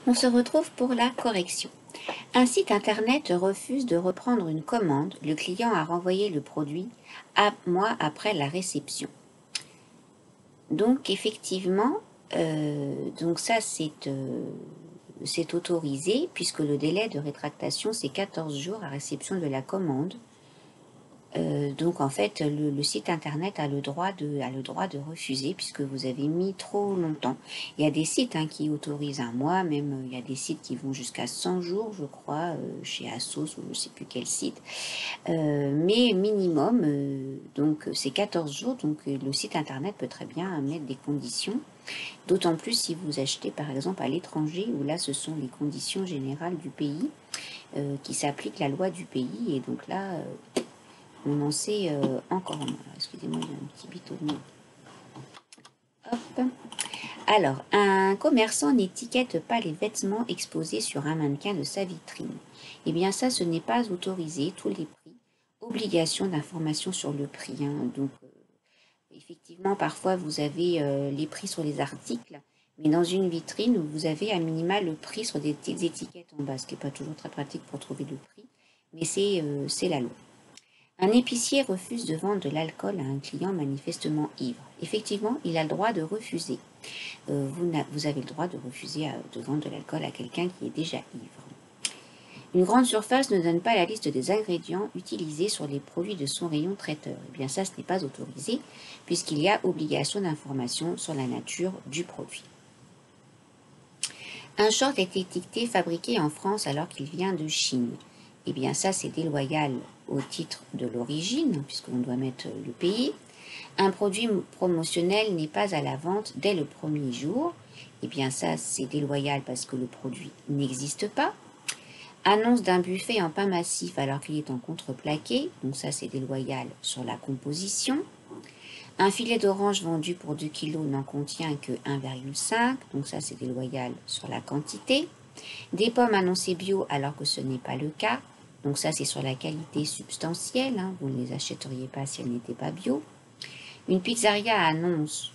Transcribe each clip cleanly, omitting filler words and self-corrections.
On se retrouve pour la correction. Un site internet refuse de reprendre une commande. Le client a renvoyé le produit un mois après la réception. Donc effectivement, donc ça c'est autorisé puisque le délai de rétractation c'est 14 jours à réception de la commande. Donc en fait, le site internet a le droit de refuser puisque vous avez mis trop longtemps. Il y a des sites qui autorisent un mois, même il y a des sites qui vont jusqu'à 100 jours, je crois, chez Asos ou je ne sais plus quel site. Mais minimum, donc c'est 14 jours, donc le site internet peut très bien mettre des conditions. D'autant plus si vous achetez par exemple à l'étranger, où là ce sont les conditions générales du pays qui s'appliquent la loi du pays, et donc là on en sait encore moins. Excusez-moi, il y a un petit bitonneau. Hop. Alors, un commerçant n'étiquette pas les vêtements exposés sur un mannequin de sa vitrine. Eh bien ça, ce n'est pas autorisé, tous les prix. Obligation d'information sur le prix. Donc, effectivement, parfois, vous avez les prix sur les articles, mais dans une vitrine, vous avez à minima le prix sur des petites étiquettes en bas, ce qui n'est pas toujours très pratique pour trouver le prix, mais c'est la loi. Un épicier refuse de vendre de l'alcool à un client manifestement ivre. Effectivement, il a le droit de refuser. Vous avez le droit de refuser de vendre de l'alcool à quelqu'un qui est déjà ivre. Une grande surface ne donne pas la liste des ingrédients utilisés sur les produits de son rayon traiteur. Eh bien ça, ce n'est pas autorisé puisqu'il y a obligation d'information sur la nature du produit. Un short est étiqueté fabriqué en France alors qu'il vient de Chine. Eh bien ça, c'est déloyal au titre de l'origine, puisqu'on doit mettre le pays. Un produit promotionnel n'est pas à la vente dès le premier jour. Eh bien ça, c'est déloyal parce que le produit n'existe pas. Annonce d'un buffet en pain massif alors qu'il est en contreplaqué. Donc ça, c'est déloyal sur la composition. Un filet d'orange vendu pour 2 kg n'en contient que 1,5. Donc ça, c'est déloyal sur la quantité. Des pommes annoncées bio alors que ce n'est pas le cas. Donc ça, c'est sur la qualité substantielle. Vous ne les achèteriez pas si elles n'étaient pas bio. Une pizzeria annonce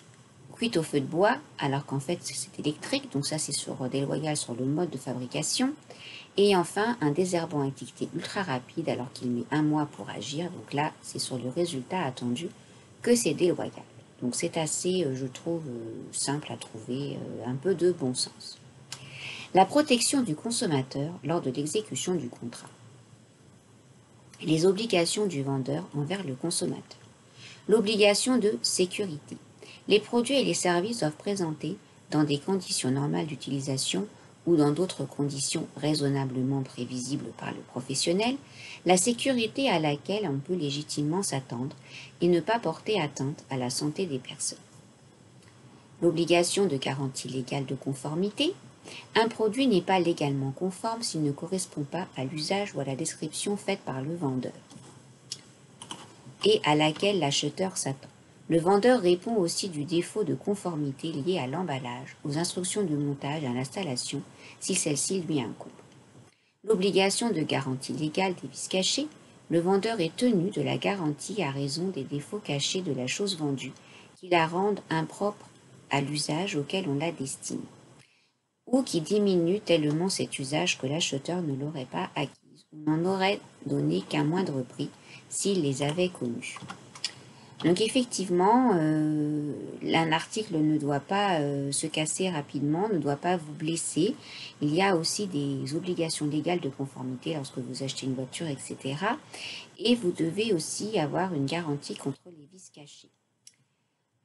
cuite au feu de bois alors qu'en fait, c'est électrique. Donc ça, c'est déloyal sur le mode de fabrication. Et enfin, un désherbant étiqueté ultra rapide alors qu'il met 1 mois pour agir. Donc là, c'est sur le résultat attendu que c'est déloyal. Donc c'est assez, je trouve, simple à trouver, un peu de bon sens. La protection du consommateur lors de l'exécution du contrat. Les obligations du vendeur envers le consommateur. L'obligation de sécurité. Les produits et les services doivent présenter, dans des conditions normales d'utilisation ou dans d'autres conditions raisonnablement prévisibles par le professionnel, la sécurité à laquelle on peut légitimement s'attendre et ne pas porter atteinte à la santé des personnes. L'obligation de garantie légale de conformité. Un produit n'est pas légalement conforme s'il ne correspond pas à l'usage ou à la description faite par le vendeur et à laquelle l'acheteur s'attend. Le vendeur répond aussi du défaut de conformité lié à l'emballage, aux instructions de montage et à l'installation si celle-ci lui incombe. L'obligation de garantie légale des vices cachés. Le vendeur est tenu de la garantie à raison des défauts cachés de la chose vendue qui la rendent impropre à l'usage auquel on la destine, ou qui diminue tellement cet usage que l'acheteur ne l'aurait pas acquise ou n'en aurait donné qu'un moindre prix s'il les avait connus. Donc effectivement, un article ne doit pas se casser rapidement, ne doit pas vous blesser. Il y a aussi des obligations légales de conformité lorsque vous achetez une voiture, etc. Et vous devez aussi avoir une garantie contre les vices cachés.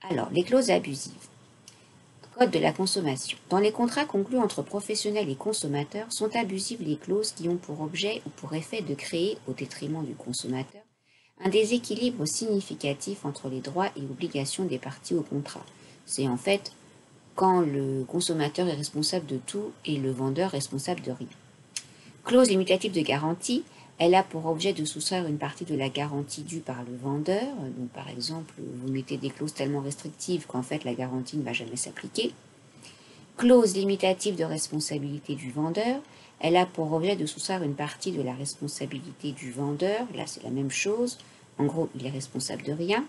Alors, les clauses abusives. Code de la consommation. Dans les contrats conclus entre professionnels et consommateurs, sont abusives les clauses qui ont pour objet ou pour effet de créer, au détriment du consommateur, un déséquilibre significatif entre les droits et obligations des parties au contrat. C'est en fait quand le consommateur est responsable de tout et le vendeur responsable de rien. Clause limitative de garantie. Elle a pour objet de soustraire une partie de la garantie due par le vendeur. Donc, par exemple, vous mettez des clauses tellement restrictives qu'en fait la garantie ne va jamais s'appliquer. Clause limitative de responsabilité du vendeur. Elle a pour objet de soustraire une partie de la responsabilité du vendeur. Là, c'est la même chose. En gros, il est responsable de rien.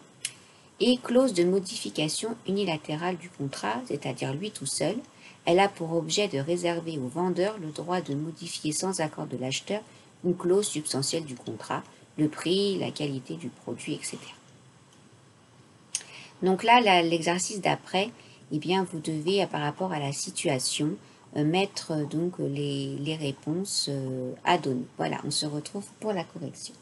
Et clause de modification unilatérale du contrat, c'est-à-dire lui tout seul. Elle a pour objet de réserver au vendeur le droit de modifier sans accord de l'acheteur une clause substantielle du contrat, le prix, la qualité du produit, etc. Donc là, l'exercice d'après, eh bien, vous devez, par rapport à la situation, mettre donc les réponses à donner. Voilà, on se retrouve pour la correction.